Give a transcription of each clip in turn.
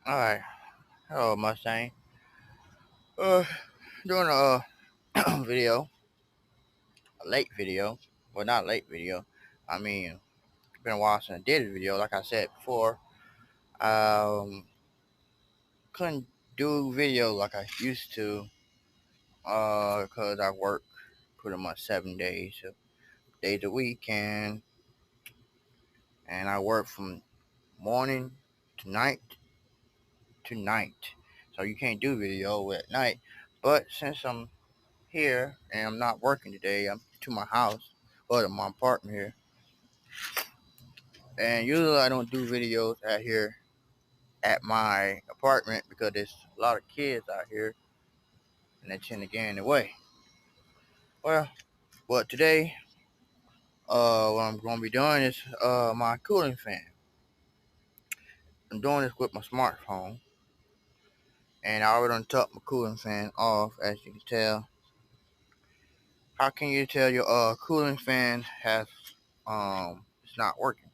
Alright, hello Mustang. Uh, doing a video, a late video. Well, not late video. I mean, it's been a while since I did a video. Like I said before, um, couldn't do video like I used to, because I work pretty much 7 days a week, and I work from morning to night. So you can't do video at night. But since I'm here and I'm not working today, I'm to my house or to my apartment here. And usually I don't do videos out here at my apartment because there's a lot of kids out here and they tend to get in the way. Well, but today, what I'm going to be doing is my cooling fan. I'm doing this with my smartphone, and I already took my cooling fan off, as you can tell. How can you tell your cooling fan has it's not working?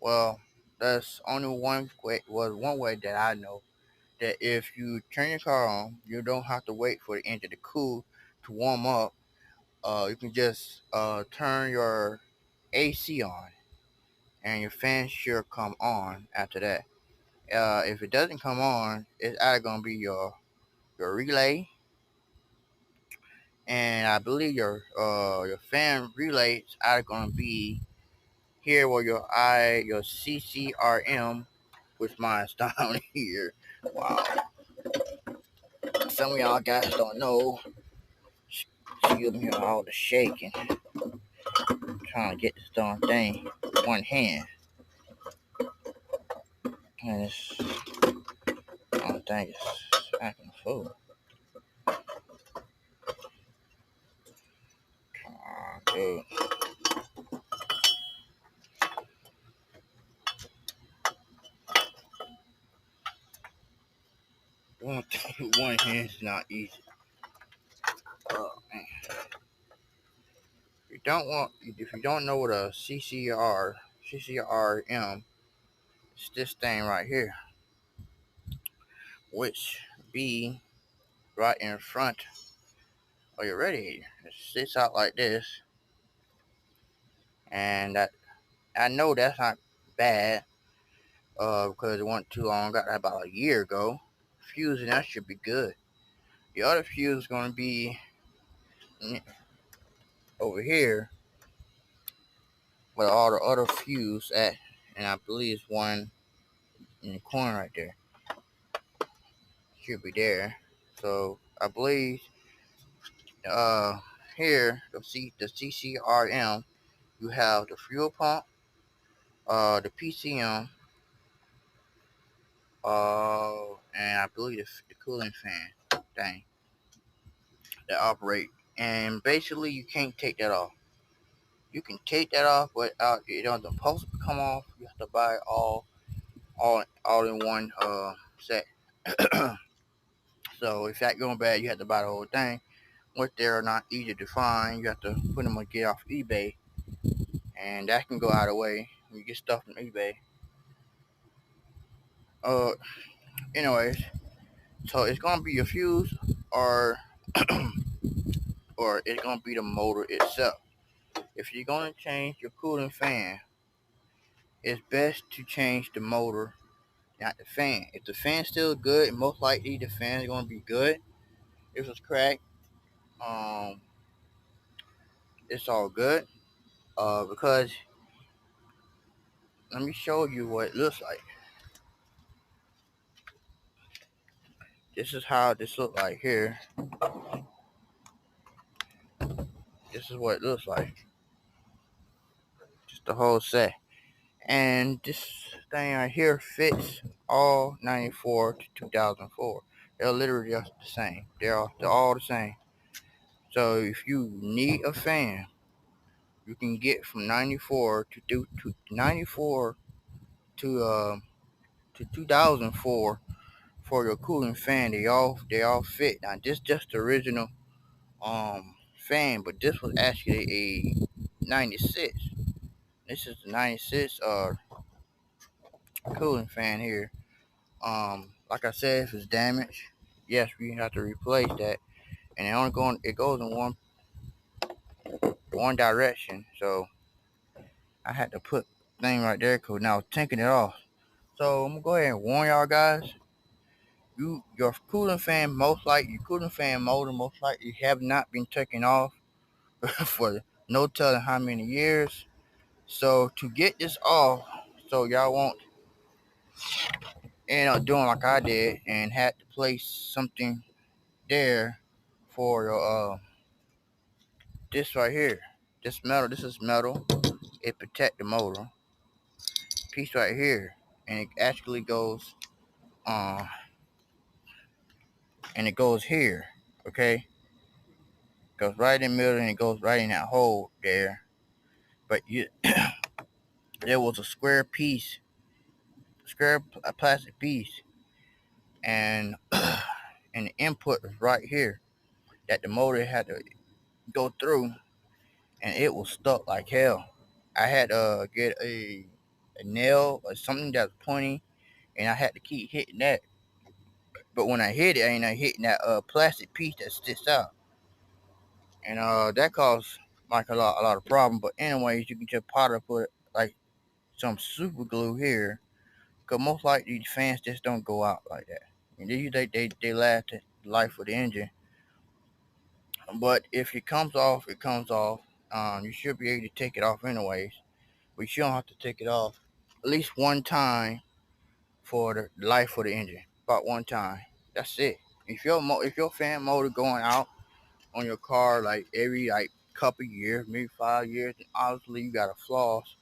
Well, that's only one way. Was one way that I know that if you turn your car on, you don't have to wait for the engine to cool to warm up. You can just turn your AC on, and your fan should come on after that. If it doesn't come on, it's either gonna be your relay, and I believe your fan relay is either gonna be here where your CCRM, which mine's down here. Wow, some of y'all guys don't know. Excuse me, all the shaking, trying to get this darn thing with one hand, and I don't think it's acting a fool. Come on, dude. One thing with one hand is not easy. Oh man. If you don't know what a CCRM, it's this thing right here, which be right in front of your radiator. It sits out like this, and that I know that's not bad, because it wasn't too long. Got that about a year ago. Fuse and that should be good. The other fuse is going to be over here, where all the other fuse at, and I believe it's one in the corner right there. Should be there. So I believe uh here the CCRM, you have the fuel pump, the PCM, and I believe the cooling fan thing that operate. And basically you can't take that off. You can take that off, but it doesn't supposed to come off. You have to buy it all in one set. So if that going bad, you have to buy the whole thing, which they're not easy to find. You have to put them on get off eBay, and that can go out of the way. You get stuff from eBay. Uh, anyways, so it's gonna be a fuse, or or it's gonna be the motor itself. If you're gonna change your cooling fan, it's best to change the motor, not the fan. If the fan's still good, most likely the fan is gonna be good. If it's cracked, um, it's all good. Because let me show you what it looks like. This is how this looks like here. This is what it looks like. Just the whole set. And this thing right here fits all 94 to 2004. They're literally just the same. They're all the same. So if you need a fan, you can get from 94 to 94 to 2004 for your cooling fan. They all fit. Now this just the original fan, but this was actually a 96. This is the 96 cooling fan here. Like I said, if it's damaged, yes, we have to replace that. And it goes in one direction. So I had to put thing right there because now I was taking it off. So I'm gonna go ahead and warn y'all guys. Your cooling fan your cooling fan motor most likely have not been taken off for no telling how many years. So to get this off, so y'all won't end up doing like I did and had to place something there for your this right here. This is metal. It protect the motor. Piece right here. And it actually goes uh and it goes here. Okay? Goes right in the middle and it goes right in that hole there. But there was a square plastic piece, and and the input was right here that the motor had to go through, and it was stuck like hell. I had to get a nail or something that was pointy, and I had to keep hitting that. But when I hit it, I ain't hitting that plastic piece that sticks out, and that caused like a lot of problem. But anyways, you can just powder put like some super glue here, cause most likely the fans just don't go out like that. And they last the life of the engine. But if it comes off, it comes off. You should be able to take it off anyways. But you don't have to take it off at least one time for the life of the engine. About one time. That's it. If your fan motor going out on your car like every like couple years, maybe 5 years, then obviously you got a flaws.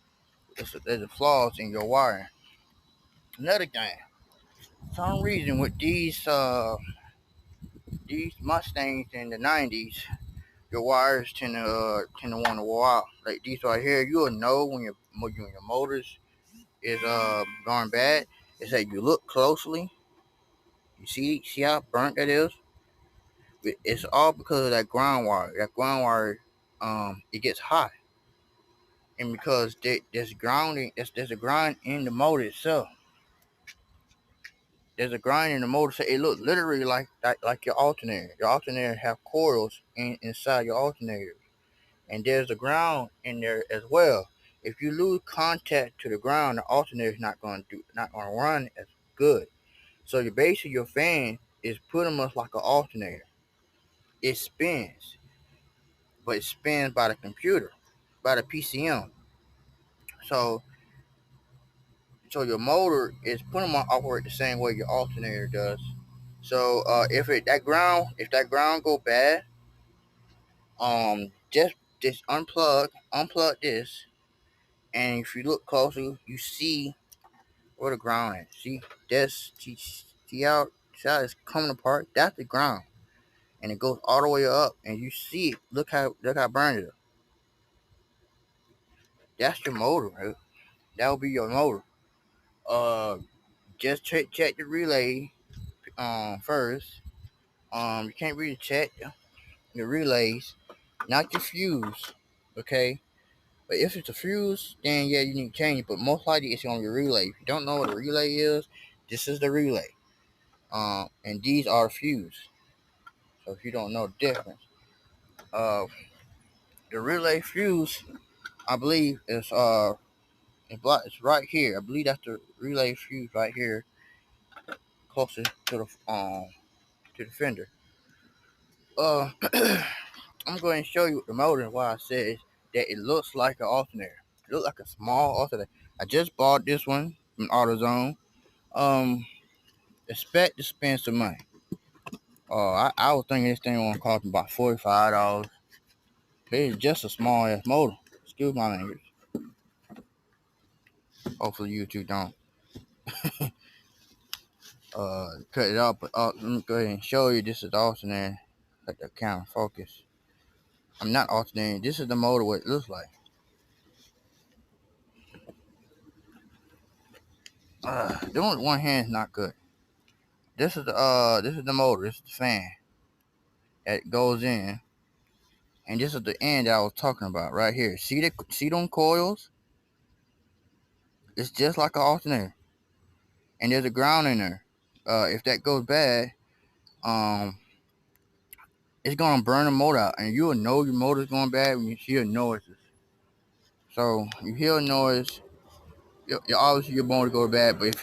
There's a flaws in your wiring. Another thing, for some reason with these Mustangs in the '90s, your wires tend to want to wore out. Like these right here, you'll know when your motors is going bad. It's like you look closely, you see how burnt that is. It's all because of that ground wire. That ground wire, it gets hot, and because there's a grind in the motor itself. There's a grind in the motor, so it looks literally like your alternator. Your alternator have coils inside your alternator, and there's a ground in there as well. If you lose contact to the ground, the alternator is not going to run as good. So your base of your fan is pretty much like an alternator. It spins, but it spins by the computer, by the PCM. So so your motor is pretty much operate the same way your alternator does. So if that ground go bad, just unplug this, and if you look closer, you see where the ground is. See how it's coming apart. That's the ground, and it goes all the way up, and you see it. Look how burned it is. That's your motor, right? That will be your motor. Uh, just check the relay first. You can't really check the relays, not your fuse, okay? But if it's a fuse, then yeah, you need to change it. But most likely it's on your relay. If you don't know what a relay is, this is the relay. And these are fuse. So if you don't know the difference, uh, the relay fuse, I believe it's right here. I believe that's the relay fuse right here, closest to the fender. Uh, I'm going to show you the motor and why I said that it looks like an alternator. It looks like a small alternator. I just bought this one from AutoZone. Um, Expect to spend some money. I was thinking this thing won't cost me about $45. It's just a small ass motor. Excuse my language. Hopefully you two don't cut it off. But let me go ahead and show you. This is the alternator. Let the camera focus. I'm not alternating. This is the motor. What it looks like. Doing it with one hand is not good. This is the motor. This is the fan that goes in, and this is the end that I was talking about right here. See them coils? It's just like an alternator, and there's a ground in there. if that goes bad, um, it's gonna burn the motor out, and you'll know your motor's going bad when you hear noises. So you hear a noise, you obviously your motor go bad. But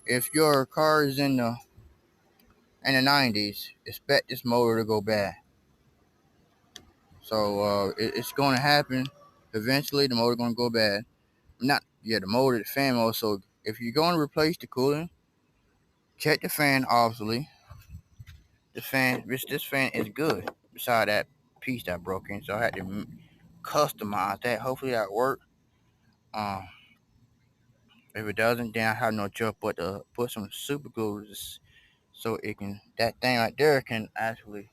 if your car is in the 90s, expect this motor to go bad. So it's going to happen. Eventually, the motor going to go bad. Not yeah, the motor, the fan motor. So if you're going to replace the coolant, check the fan. Obviously, the fan, this fan is good. Beside that piece that broke in, so I had to customize that. Hopefully that worked. Um, if it doesn't, then I have no choice but to put some super glue so it can that thing right there can actually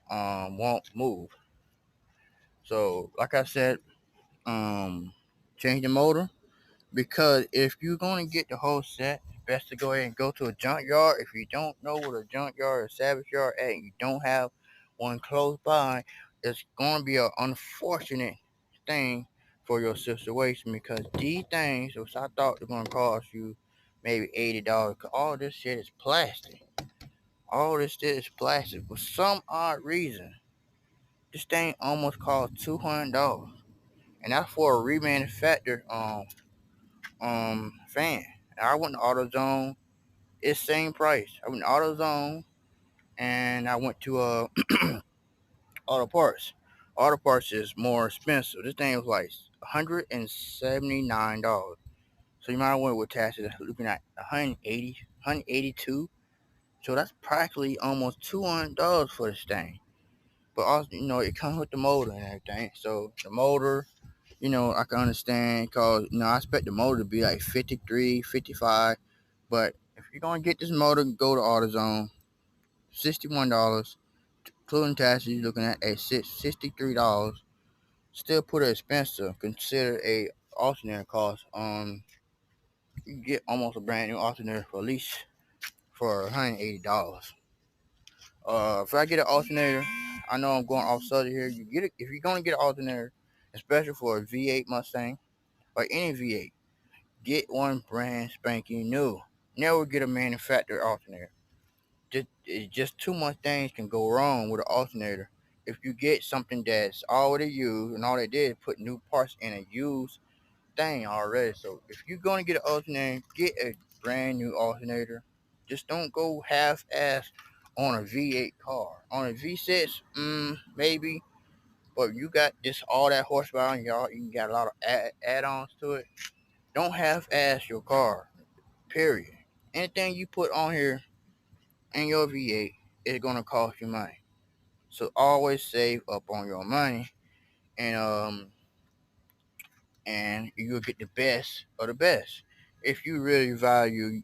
won't move. So like I said, change the motor. Because if you're going to get the whole set, it's best to go ahead and go to a junkyard. If you don't know what a junkyard or salvage yard at, and you don't have one close by, it's going to be an unfortunate thing for your situation, because these things, which I thought were going to cost you maybe $80, because all this shit is plastic. All this shit is plastic. For some odd reason, this thing almost cost $200, and that's for a remanufactured fan. I went to AutoZone. It's same price. I went to AutoZone and I went to Auto Parts. Auto Parts is more expensive. This thing was like $179. So you might have went with taxes looking at 180, 182. So that's practically almost $200 for this thing. But also, it comes with the motor and everything. So the motor, I can understand, because, I expect the motor to be like 53, 55. But if you're going to get this motor, go to AutoZone. $61, including taxes, you're looking at $63. Still pretty expensive. Consider a alternator cost. You can get almost a brand new alternator for at least for $180. If I get an alternator, I know I'm going off subject here. You get it if you're gonna get an alternator, especially for a V8 Mustang or any V8. Get one brand spanking new. Never get a manufacturer alternator. Just too much things can go wrong with an alternator. If you get something that's already used and all they did is put new parts in a used thing already. So if you're gonna get an alternator, get a brand new alternator. Just don't go half-ass on a V8 car. On a V6, maybe, but you got this all that horsepower and y'all, you got a lot of add-ons to it. Don't half-ass your car. Period. Anything you put on here in your V8 is gonna cost you money. So always save up on your money, and you'll get the best of the best. If you really value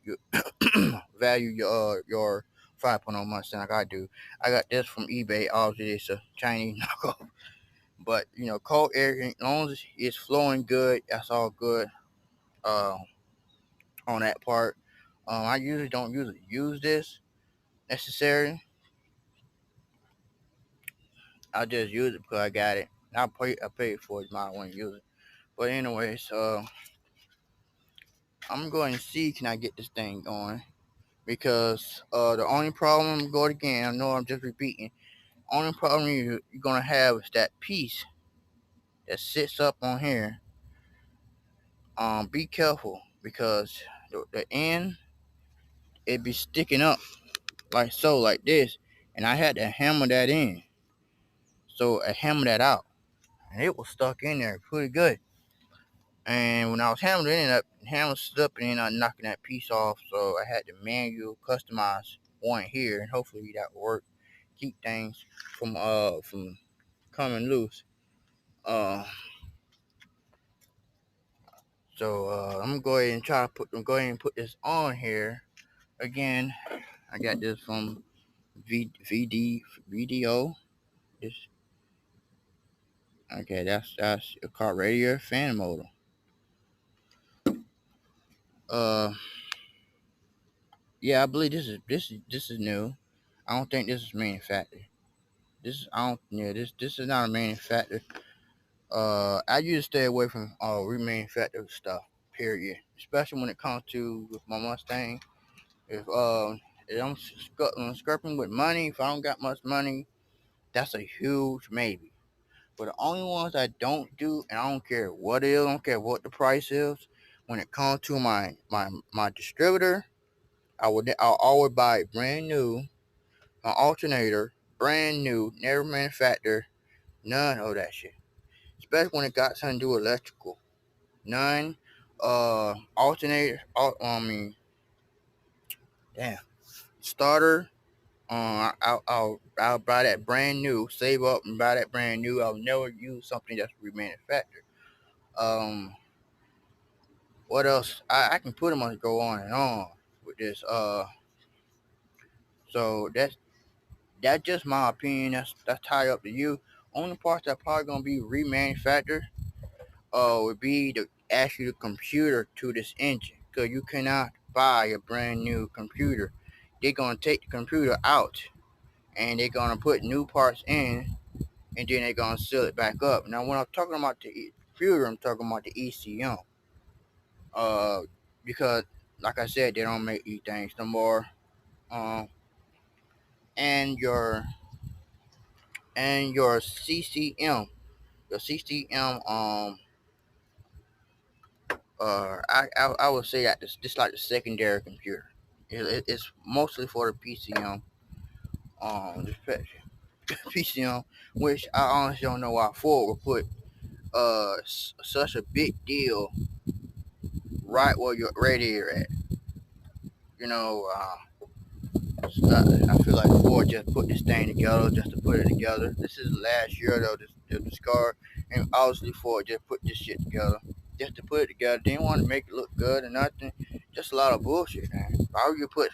your 5.0 Mustang like I do. I got this from eBay. Obviously, it's a Chinese knockoff, but cold air, as long as it's flowing good, that's all good. Uh, on that part, I usually don't use this necessarily. I just use it because I got it. I paid for it. Might want to use it. But anyways, I'm going to see can I get this thing going, because the only problem, go again, I know I'm just repeating, only problem you're going to have is that piece that sits up on here. Be careful, because the end, it be sticking up like so, like this, and I had to hammer that in. So I hammered that out, and it was stuck in there pretty good. And when I was hammering it, up hammer stood and ended up knocking that piece off. So I had to manual customize one here, and hopefully that will work. Keep things from coming loose. Uh, I'm gonna go ahead and put this on here again. I got this from VDO. This okay. That's a car Radiator fan motor. Uh, yeah, I believe this is new. I don't think this is manufactured. This is not a manufacturer. I usually stay away from remanufactured stuff. Period. Especially when it comes to with my Mustang. If I'm scraping with money, if I don't got much money, that's a huge maybe. But the only ones I don't do, and I don't care what it is, I don't care what the price is. When it comes to my distributor, I'll always buy it brand new, my alternator, brand new, never manufactured, none of that shit. Especially when it got something to do with electrical. None. Alternator. I mean, damn. Starter. I'll buy that brand new. Save up and buy that brand new. I'll never use something that's remanufactured. Um, what else? I can pretty much go on and on with this. So that's just my opinion. That's tied up to you. Only parts that probably gonna be remanufactured would be actually the computer to this engine, because you cannot buy a brand new computer. They're gonna take the computer out and they're gonna put new parts in, and then they're gonna seal it back up. Now, when I'm talking about the computer, I'm talking about the ECM. Uh, because like I said, they don't make these things no more. Um, and your CCM, I would say that this like the secondary computer. It's mostly for the PCM, the PCM, which I honestly don't know why Ford would put such a big deal right where your radiator at. You know, I feel like Ford just put this thing together just to put it together. This is last year though, this car, and obviously Ford just put this shit together just to put it together. They didn't want to make it look good or nothing. Just a lot of bullshit, man. Why would you put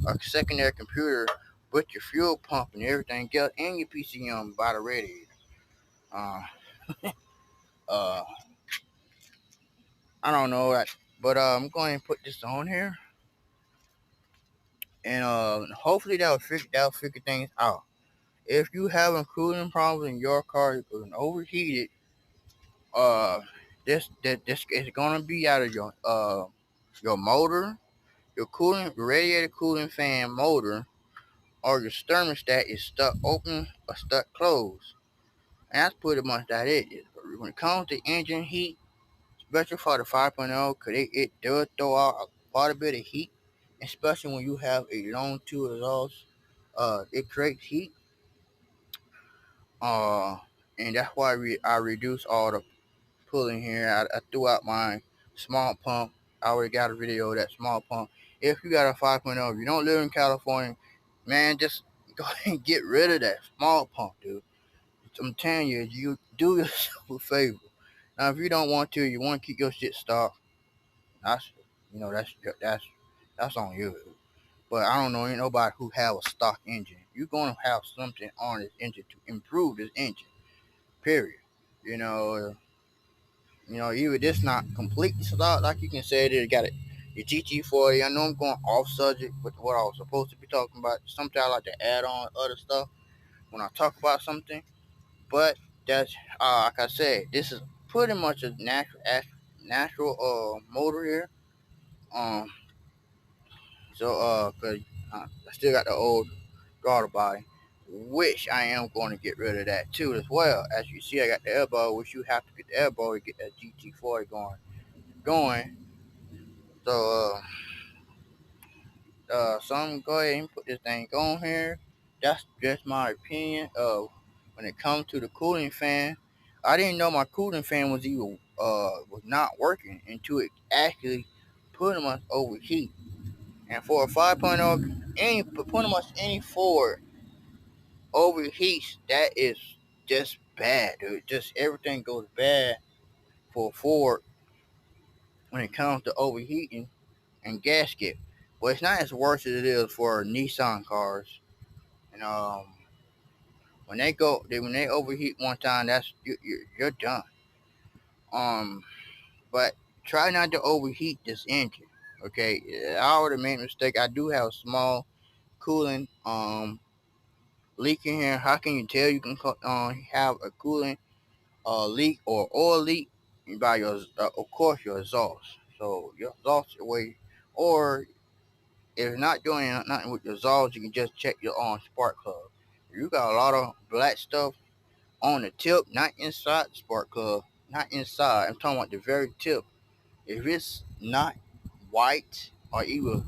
a secondary computer, with your fuel pump and everything else, and your PCM by the radiator? Uh, uh, I don't know that, but I'm going to put this on here, and hopefully that'll figure things out. If you having cooling problems in your car, you're getting overheated, uh, this is gonna be out of your motor, your cooling radiator cooling fan motor, or your thermostat is stuck open or stuck closed. And that's pretty much that it is. When it comes to engine heat, especially for the 5.0, because it does throw out quite a bit of heat, especially when you have a long two exhaust. It creates heat. Uh, and that's why I reduce all the pulling here. I threw out my small pump. I already got a video of that small pump. If you got a 5.0, if you don't live in California, man, just go ahead and get rid of that small pump, dude. I'm telling you, you do yourself a favor. Now, if you don't want to, you want to keep your shit stocked. That's that's on you. But I don't know ain't nobody who have a stock engine. You're gonna have something on this engine to improve this engine. Period. You know, even this not completely stock, like you can say that it got it your GT40. I know I'm going off subject with what I was supposed to be talking about. Sometimes I like to add on other stuff when I talk about something. But that's like I said, this is pretty much a natural motor here. Um, cause I still got the old throttle body, which I am going to get rid of that too as well. As you see, I got the elbow, which you have to get the elbow to get that GT40 going. So so I'm gonna go ahead and put this thing on here. That's just my opinion of when it comes to the cooling fan. I didn't know my cooling fan was not working until it actually pretty much overheat. And for a 5.0, pretty much any Ford overheats, that is just bad, dude. Just everything goes bad for Ford when it comes to overheating and gasket. But it's not as worse as it is for Nissan cars. And when they overheat one time, you're done. Um, but try not to overheat this engine. Okay, I already made a mistake. I do have a small cooling leak in here. How can you tell you can have a cooling leak or oil leak by your of course your exhaust? So your exhaust way or if it's not doing nothing with your exhaust, you can just check your spark plug. If you got a lot of black stuff on the tip, not inside the spark plug, not inside. I'm talking about the very tip. If it's not white or even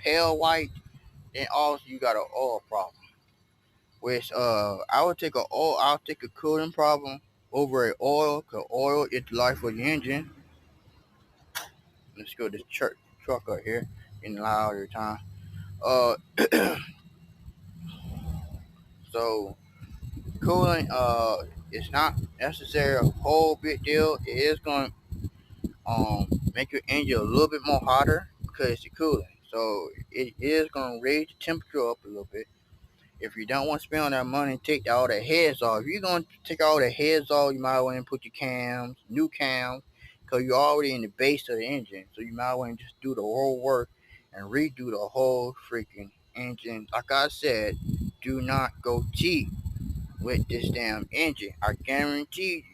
pale white, then also you got an oil problem. Which I would take I'll take a cooling problem over a oil, cause oil is the life of the engine. Let's go to this truck up here, getting loud every time. Uh, so cooling it's not necessarily a whole big deal. It is going to make your engine a little bit more hotter because it's cooling. So it is going to raise the temperature up a little bit. If you don't want to spend all that money and take all the heads off, if you're going to take all the heads off, you might want to put your cams, new cams, because you're already in the base of the engine. So you might want to just do the whole work and redo the whole freaking engine. Like I said, do not go cheap with this damn engine. I guarantee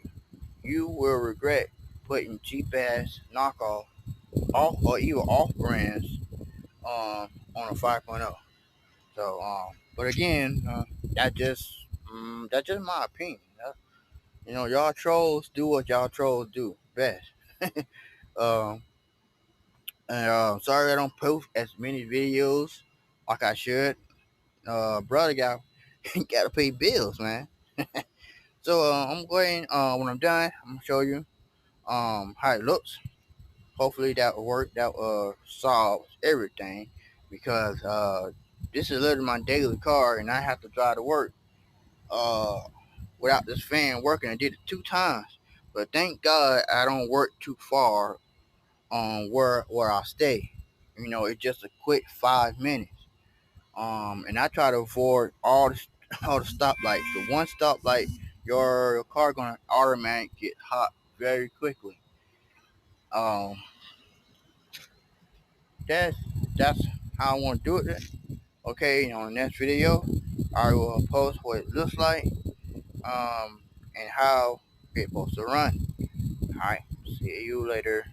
you will regret putting cheap ass knockoff off or even off brands on a 5.0. So but again, that's just my opinion. Y'all trolls do what y'all trolls do best. um, and sorry I don't post as many videos like I should. Brother got gotta pay bills, man. So I'm going. When I'm done, I'm gonna show you how it looks. Hopefully that will work. That solves everything because this is literally my daily car, and I have to drive to work uh, without this fan working. I did it 2 times, but thank God I don't work too far on where I stay. It's just a quick 5 minutes. And I try to avoid all the all the stoplights. The one stoplight, your car gonna automatically get hot very quickly. Um, that's that's how I want to do it. Okay, on the next video, I will post what it looks like, and how it's supposed to run. All right, see you later.